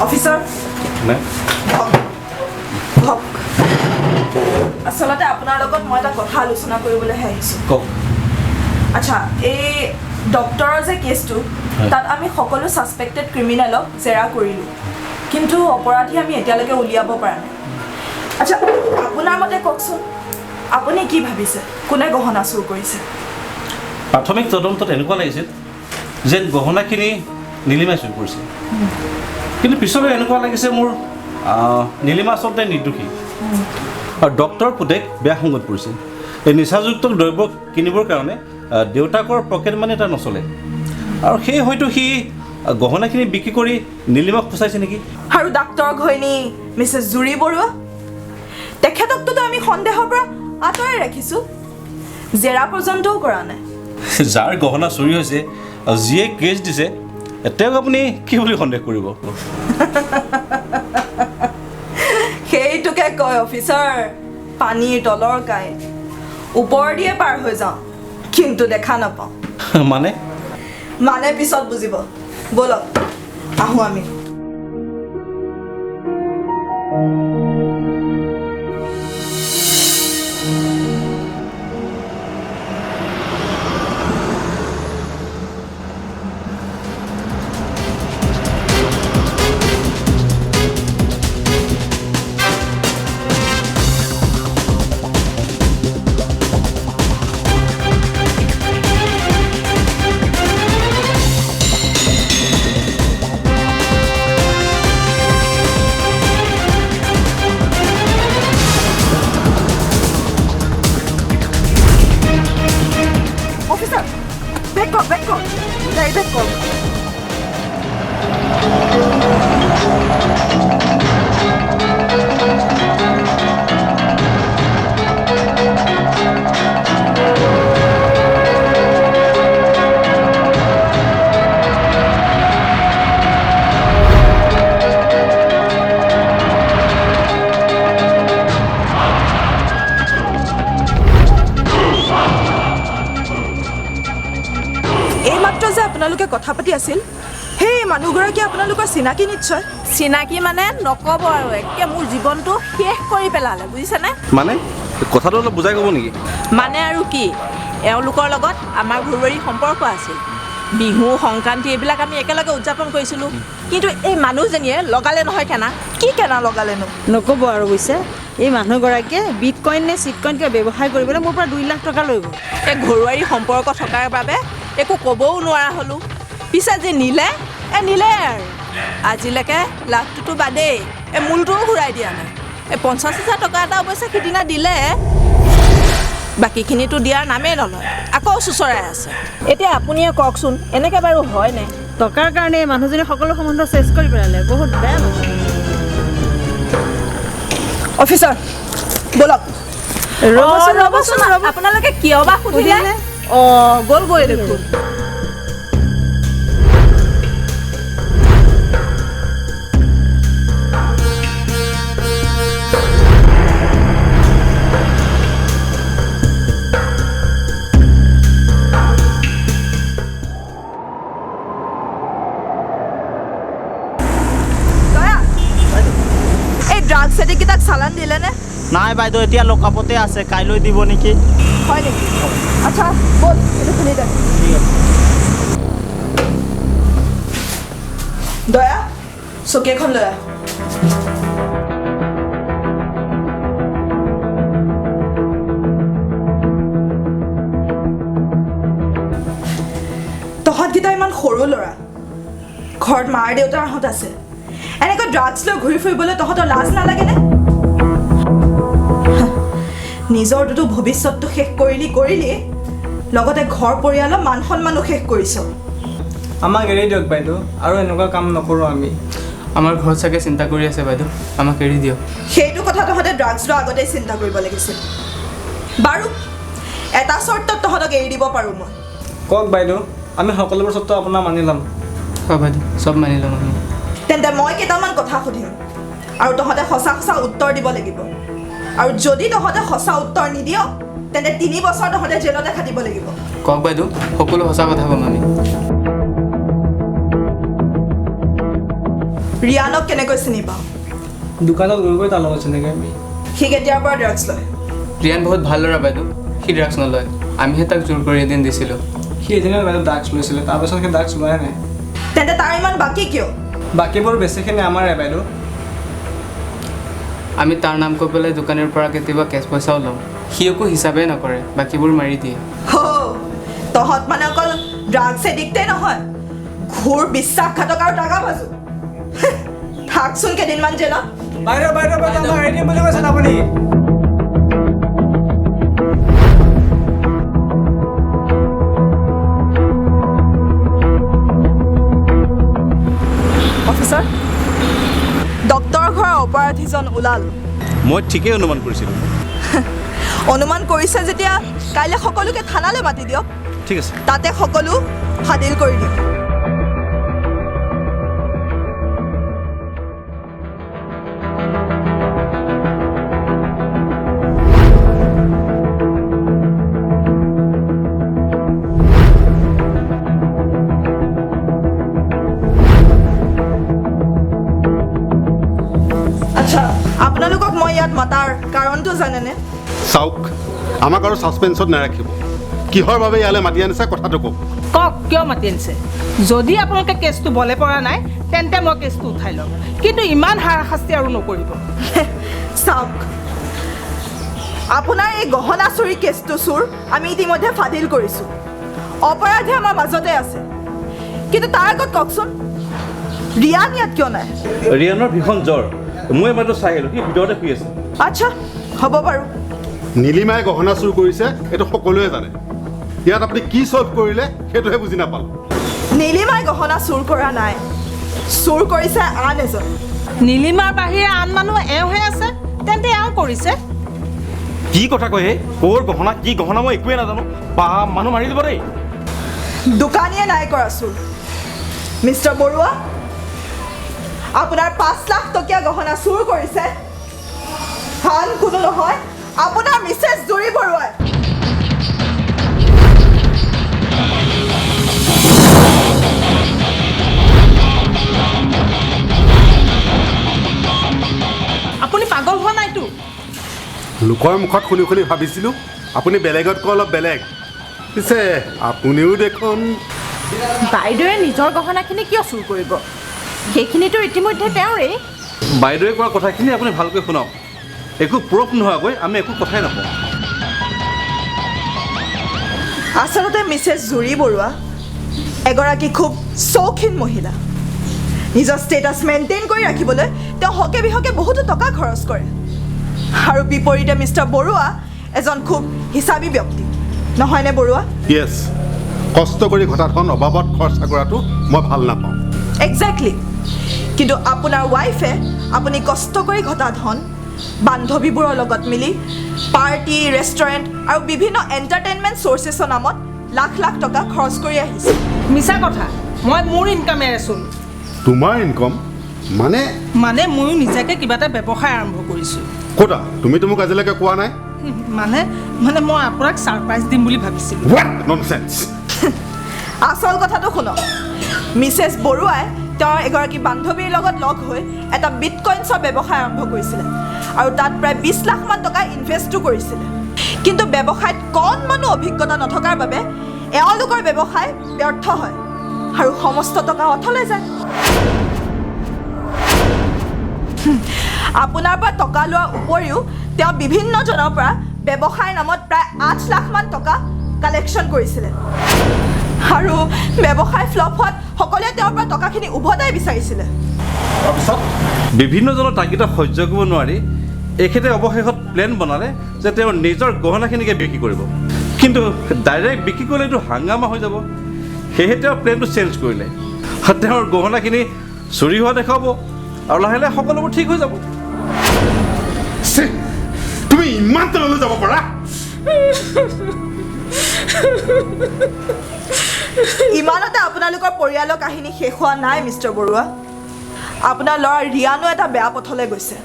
Officer নাই আচলতে আপোনাৰ লগত মই এটা কথা আলোচনা কৰিবলৈহে আহিছোঁ কওক আচ্ছা এই ডক্টৰৰ যে কেছটো তাত আমি সকলো ছাছপেক্টেড ক্ৰিমিনেলক জেৰা কৰিলোঁ কিন্তু অপৰাধী আমি এতিয়ালৈকে উলিয়াব পৰা নাই আচ্ছা আপোনাৰ মতে কওকচোন আপুনি কি ভাবিছে কোনে গহনা চুৰ কৰিছে প্ৰাথমিক তদন্তত এনেকুৱা লাগিছিল যে গহনাখিনি নীলিমাই চুৰ কৰিছে কিন্তু পিছলৈ এনেকুৱা লাগিছে মোৰ নীলিমা আচলতে নিৰ্দোষী আৰু ডক্টৰ পুতেক বেয়া সংগত পৰিছে এই নিচাযুক্ত দ্ৰব্য কিনিবৰ কাৰণে দেউতাকৰ পকেট মানি এটা নচলে আৰু সেই হয়তো সি গহনাখিনি বিক্ৰী কৰি নীলিমাক ফুচাইছে নেকি আৰু ডাক্তৰ ঘৈণী মিছেছ জুৰি বৰুৱা তেখেতকতো আমি সন্দেহৰ পৰা আঁতৰাই ৰাখিছোঁ জেৰা পৰ্যন্তও কৰা নাই যাৰ গহনা চুৰি হৈছে আৰু যিয়ে কেছ দিছে তেওঁক আপুনি কি বুলি সন্দেহ কৰিব সেইটোকে কয় অফিচাৰ পানীৰ তলৰ কাই ওপৰ দিয়ে পাৰ হৈ যাওঁ কিন্তু দেখা নাপাওঁ মানে পিছত বুজিব বলক আহোঁ আমি আপোনালোকে কথা পাতি আছিল সেই মানুহগৰাকী আপোনালোকৰ চিনাকি নিশ্চয় চিনাকি মানে নকব আৰু একে মোৰ জীৱনটো শেষ কৰি পেলালে বুজিছেনে মানে কথাটো অলপ বুজাই ক'ব নেকি মানে আৰু কি এওঁলোকৰ লগত আমাৰ ঘৰুৱাৰী সম্পৰ্ক আছিল বিহু সংক্ৰান্তি এইবিলাক আমি একেলগে উদযাপন কৰিছিলোঁ কিন্তু এই মানুহজনীয়ে লগালে নহয় কি কেনা লগালেনো নক'ব আৰু বুজিছে এই মানুহগৰাকীয়ে বিটকইন নে চিটকইন কিবা ব্যৱসায় কৰিবলৈ মোৰ পৰা 2 লাখ টকা লৈ গ'ল এই ঘৰুৱাৰী সম্পৰ্ক থকাৰ বাবে একো ক'বও নোৱাৰা হ'লোঁ পিছে যে নিলে আৰু আজিলৈকে লাখটোতো বাদেই এই মূলটোও ঘূৰাই দিয়া নাই এই 50,000 টকা এটা অৱশ্যে সিদিনা দিলে বাকীখিনিতো দিয়াৰ নামেই নলয় আকৌ চুচৰাই আছে এতিয়া আপুনিয়ে কওকচোন এনেকৈ বাৰু হয়নে টকাৰ কাৰণে এই মানুহজনী সকলো সম্বন্ধ চেছ কৰি পেলালে বহুত বেয়া অফিচাৰ বলক ৰ'বচোন আপোনালোকে কিয় বা সুধিলে গ'লগৈ দেখোন ড্ৰাগছ এডিকেইটাক চালান দিলেনে নাই বাইদেউ এতিয়া লকআপতে আছে কাইলৈ দিব নেকি হয় নেকি আচ্ছা বল এইটো খুলি দে দয়া চকী এখন লৈ আহ তহঁতকেইটা ইমান সৰু ল'ৰা ঘৰত মাৰ দেউতাৰহঁত আছে এনেকৈ ড্ৰাগছ লৈ ঘূৰি ফুৰিবলৈ তহঁতৰ লাজ নালাগেনে নিজৰটোতো ভৱিষ্যতটো শেষ কৰিলি লগতে ঘৰ পৰিয়ালৰ মান সন্মানো শেষ কৰিছ আমাক এৰি দিয়ক বাইদেউ আৰু এনেকুৱা কাম নকৰোঁ আমি আমাৰ ঘৰত চাগে চিন্তা কৰি আছে বাইদেউ আমাক এৰি দিয়ক সেইটো কথা তহঁতে ড্ৰাগছ লোৱাৰ আগতেই চিন্তা কৰিব লাগিছিল বাৰু এটা চৰ্তত তহঁতক এৰি দিব পাৰোঁ মই কওক বাইদেউ আমি সকলোবোৰ চৰ্ত আপোনাৰ মানি ল'ম হয় বাইদেউ চব মানি ল'ম আমি তেন্তে মই কেইটামান কথা সুধিম আৰু তহঁতে সঁচা উত্তৰ দিব লাগিব আৰু যদি তহঁতে সঁচা উত্তৰ নিদিয় তেন্তে 3 বছৰ তহঁতে জেলতে খাটিব লাগিব কওক বাইদেউ সকলো সঁচা কথা ক'ম আমি ৰিয়ানক কেনেকৈ চিনি পাওঁ? দোকানত গৈ গৈ তাৰ লগত চিনাকি আমি। সি কেতিয়াৰ পৰা ড্ৰাগছ লয়? ৰিয়ান বহুত ভাল ল'ৰা বাইদেউ, সি ড্ৰাগছ নলয়। আমিহে তাক জোৰ কৰি এদিন দিছিলোঁ। সি এদিনত বাইদেউ ড্ৰাগছ লৈছিলে, তাৰপাছত সি ড্ৰাগছ লোৱাই নাই। তেন্তে তাৰ ইমান বাকী কিয়? বাকীবোৰ বেছিখিনি আমাৰে বাইদেউ। আমি তাৰ নাম কৈ পেলাই দোকানৰ পৰা কেতিয়াবা কেছ পইচাও লওঁ। সি একো হিচাপে নকৰে, বাকীবোৰ মাৰি দিয়ে। তহঁত মানে অকল ড্ৰাগছ এডিক্টেই নহয়, ঘোৰ বিশ্বাসঘাতক আৰু দাগাবাজো। থাকচোন কেইদিনমান জেলত। বাইদেউ বাইদেউ বাইদেউ আমাৰ এদিন বুলি কৈছে আপুনি। অফিচাৰ, ডক্তৰৰ ঘৰৰ অপৰাধীজন ওলাল। মই ঠিকেই অনুমান কৰিছিলোঁ। অনুমান কৰিছে যেতিয়া কাইলৈ সকলোকে থানালৈ মাতি দিয়ক। ঠিক আছে। তাতে সকলো ফাদিল কৰি দিম। আচ্ছা, আপোনালোকক মই ইয়াত মাতাৰ কাৰণটো জানেনে? চাওক, আমাক আৰু ছাছপেন্সত নাৰাখিব। কিহৰ বাবে ইয়ালৈ মাতি আনিছে কথাটো কওক। কওক কিয় মাতি আনিছে? যদি আপোনালোকে কেছটো বলে পৰা নাই তেন্তে মই কেছটো উঠাই ল'ম, কিন্তু ইমান হাৰাশাস্তি আৰু নকৰিব। চাওক, আপোনাৰ এই গহনা চুৰি কেছটো চোৰ আমি ইতিমধ্যে ফাদিল কৰিছোঁ। অপৰাধী আমাৰ মাজতে আছে, কিন্তু তাৰ আগত কওকচোন ৰিয়ান ইয়াত কিয় নাই? ৰিয়ানৰ ভীষণ জ্বৰ, মই মাত্ৰ চাই আহিলোঁ, সি ভিতৰতে শুই আছে। আচ্ছা, হ'ব বাৰু। নীলিমাই গহনা চুৰ কৰিছে এইটো সকলোৱে জানে। ইয়াত আপুনি কি চল্ভ কৰিলে সেইটোহে বুজি নাপালোঁ। নীলিমাই গহনা চুৰ কৰা নাই, চুৰ কৰিছে আন এজন। নীলিমাৰ বাহিৰে আন মানুহ এওঁহে আছে, তেন্তে এওঁ কৰিছে। কি কথা কয় হে? ক'ৰ গহনা, কি গহনা মই একোৱে নাজানো। বা মানুহ মাৰি দিব দেই। দোকানীয়ে নাই কৰা চুৰ। মিষ্টাৰ বৰুৱা, আপোনাৰ 5 লাখ টকীয়া গহনা চুৰ কৰিছে আন কোনো নহয়, আপোনাৰ মিছেছ জুৰি বৰুৱাই। আপুনি পাগল হোৱা নাইতো? লোকৰ মুখত শুনি শুনি ভাবিছিলোঁ আপুনি বেলেগতকৈ অলপ বেলেগ। পিছে আপুনিও দেখোন। বাইদেৱে নিজৰ গহনাখিনি কিয় চুৰ কৰিব? সেইখিনিতো ইতিমধ্যে তেওঁৰেই। বাইদেৱে কোৱা কথাখিনি আপুনি ভালকৈ শুনক। একো প্ৰুফ নোহোৱাকৈ আমি একো কথাই নাপাওঁ। আচলতে মিছেছ জুৰি বৰুৱা এগৰাকী খুব চৌখিন মহিলা। নিজৰ ষ্টেটাছ মেইনটেইন কৰি ৰাখিবলৈ তেওঁ হকে বিহকে বহুতো টকা খৰচ কৰে। আৰু বিপৰীতে মিষ্টাৰ বৰুৱা এজন খুব হিচাপী ব্যক্তি, নহয়নে বৰুৱা? য়েছ, কষ্ট কৰি ঘটা ধন অবাবত খৰচা কৰাটো মই ভাল নাপাওঁ। একজেক্টলি। কিন্তু আপোনাৰ ৱাইফে আপুনি কষ্ট কৰি ঘটা ধন বান্ধৱীবোৰৰ লগত মিলি পাৰ্টি, ৰেষ্টুৰেণ্ট আৰু বিভিন্ন এণ্টাৰটেইনমেণ্ট চ'ৰ্চেছৰ নামত লাখ লাখ টকা খৰচ কৰি আহিছে। মিছা কথা, মই মোৰ ইনকামেৰে চলোঁ। তোমাৰ ইনকম মানে? মানে ময়ো নিজাকৈ কিবা এটা ব্যৱসায় আৰম্ভ কৰিছোঁ। ক'তা? তুমিতো মোক আজিলৈকে কোৱা নাই। মানে মই আপোনাক ছাৰপ্ৰাইজ দিম বুলি ভাবিছিলোঁ। What nonsense! আচল কথাটো শুনক, মিছেছ বৰুৱাই তেওঁৰ এগৰাকী বান্ধৱীৰ লগত লগ হৈ এটা বিটকইনছৰ ব্যৱসায় আৰম্ভ কৰিছিলে আৰু তাত প্ৰায় 20 লাখ মান টকা ইনভেষ্টো কৰিছিলে। কিন্তু ব্যৱসায়ত কণমানো অভিজ্ঞতা নথকাৰ বাবে এওঁলোকৰ ব্যৱসায় ব্যৰ্থ হয় আৰু সমস্ত টকা অথলে যায়। আপোনাৰ পৰা টকা লোৱাৰ উপৰিও তেওঁ বিভিন্নজনৰ পৰা ব্যৱসায়ৰ নামত প্ৰায় 8 লাখ মান টকা কালেকশ্যন কৰিছিলে। আৰু ব্যৱসায় ফ্লপ হোৱাত সকলোৱে তেওঁৰ পৰা টকাখিনি উভতাই বিচাৰিছিলে। তাৰপিছত বিভিন্নজনৰ তাগিদা সহ্য কৰিব নোৱাৰি এখেতে অৱশেষত প্লেন বনালে যে তেওঁ নিজৰ গহনাখিনিকে বিক্ৰী কৰিব। কিন্তু ডাইৰেক্ট বিক্ৰী কৰিলেতো হাংগামা হৈ যাব। সেয়েহে তেওঁ প্লেনটো চেঞ্জ কৰিলে। তেওঁৰ গহনাখিনি চুৰি হোৱা দেখাব আৰু লাহে লাহে সকলোবোৰ ঠিক হৈ যাব। তুমি ইমান তললৈ যাব পাৰা? ইমানতে আপোনালোকৰ পৰিয়ালৰ কাহিনী শেষ হোৱা নাই মিষ্টাৰ বৰুৱা। আপোনাৰ ল'ৰা ৰিয়ানো এটা বেয়া পথলৈ গৈছে।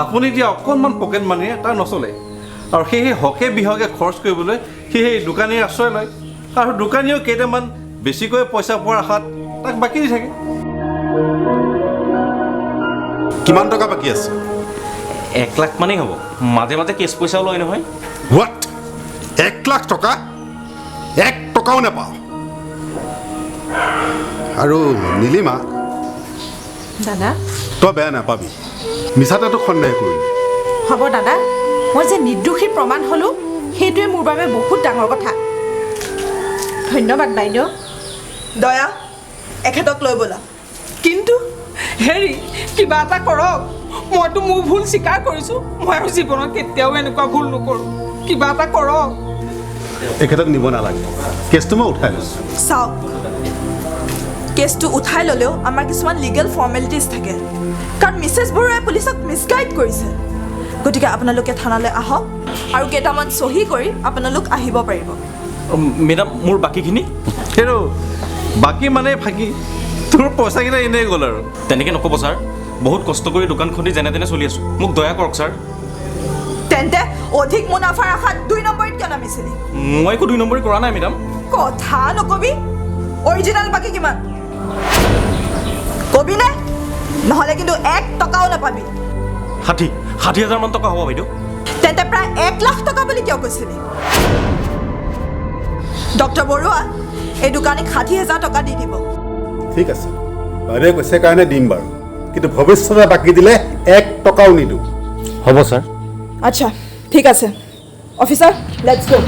আপুনি দিয়া অকণমান পকেট মানিয়ে তাৰ নচলে আৰু সেয়েহে হকে বিহকে খৰচ কৰিবলৈ সি সেই দোকানীৰ আশ্ৰয় লয় আৰু দোকানীয়েও কেইটামান বেছিকৈ পইচা পোৱাৰ আশাত তাক বাকী দি থাকে। কিমান টকা বাকী আছে 1 লাখ মানেই হ'ব মাজে মাজে কেছ পইচাও লয় নহয় হোৱাট 1 লাখ টকা 1 টকাও নাপাওঁ আৰু নীলিমা দাদা তই বেয়া নাপাবি মিছাতেতো সন্দেহ কৰিলি হ'ব দাদা মই যে নিৰ্দোষী প্ৰমাণ হ'লোঁ সেইটোৱে মোৰ বাবে বহুত ডাঙৰ কথা ধন্যবাদ বাইদেউ দয়া এখেতক লৈ ব'লা কিন্তু হেৰি কিবা এটা কৰক মইতো মোৰ ভুল স্বীকাৰ কৰিছোঁ মই আৰু জীৱনত কেতিয়াও এনেকুৱা ভুল নকৰোঁ কিবা এটা কৰক এখেতক নিব নালাগে কেছটো মই উঠাই লৈছোঁ চাওক কেছটো উঠাই ল'লেও আমাৰ কিছুমান লিগেল ফৰ্মেলিটিজ থাকে কাৰণ মিছেছ বৰুৱাই পুলিচক মিছগাইড কৰিছে গতিকে আপোনালোকে থানালৈ আহক আৰু কেইটামান চহী কৰি আপোনালোক আহিব পাৰিব মেডাম মোৰ বাকীখিনি হেৰ বাকী মানে ফাঁকি তোৰ পইচাকেইটা এনেই গ'ল আৰু তেনেকৈ নক'ব ছাৰ বহুত কষ্ট কৰি দোকান খুলি যেনে তেনে চলি আছোঁ মোক দয়া কৰক ছাৰ তেন্তে অধিক মুনাফাৰ আশাত 2 নম্বৰীত কিয় নামিছিলি মই একো 2 নম্বৰী কৰা নাই মেডাম কথা নকবি অৰিজিনেল বাকী কিমান কবি নে নহ'লে কিন্তু 1 টকাও নাপাবি 60,000 মান টকা হ'ব বাইদেউ তেন্তে প্ৰায় 1 লাখ টকা বুলি কিয় কৈছিলি ডক্টৰ বৰুৱা এই দোকানীক 60,000 টকা দি দিব ঠিক আছে বাইদেৱে কৈছে কাৰণে দিম বাৰু কিন্তু ভৱিষ্যতে বাকী দিলে 1 টকাও নিদিওঁ হ'ব ছাৰ আচ্ছা ঠিক আছে অফিচাৰ লেটছ গো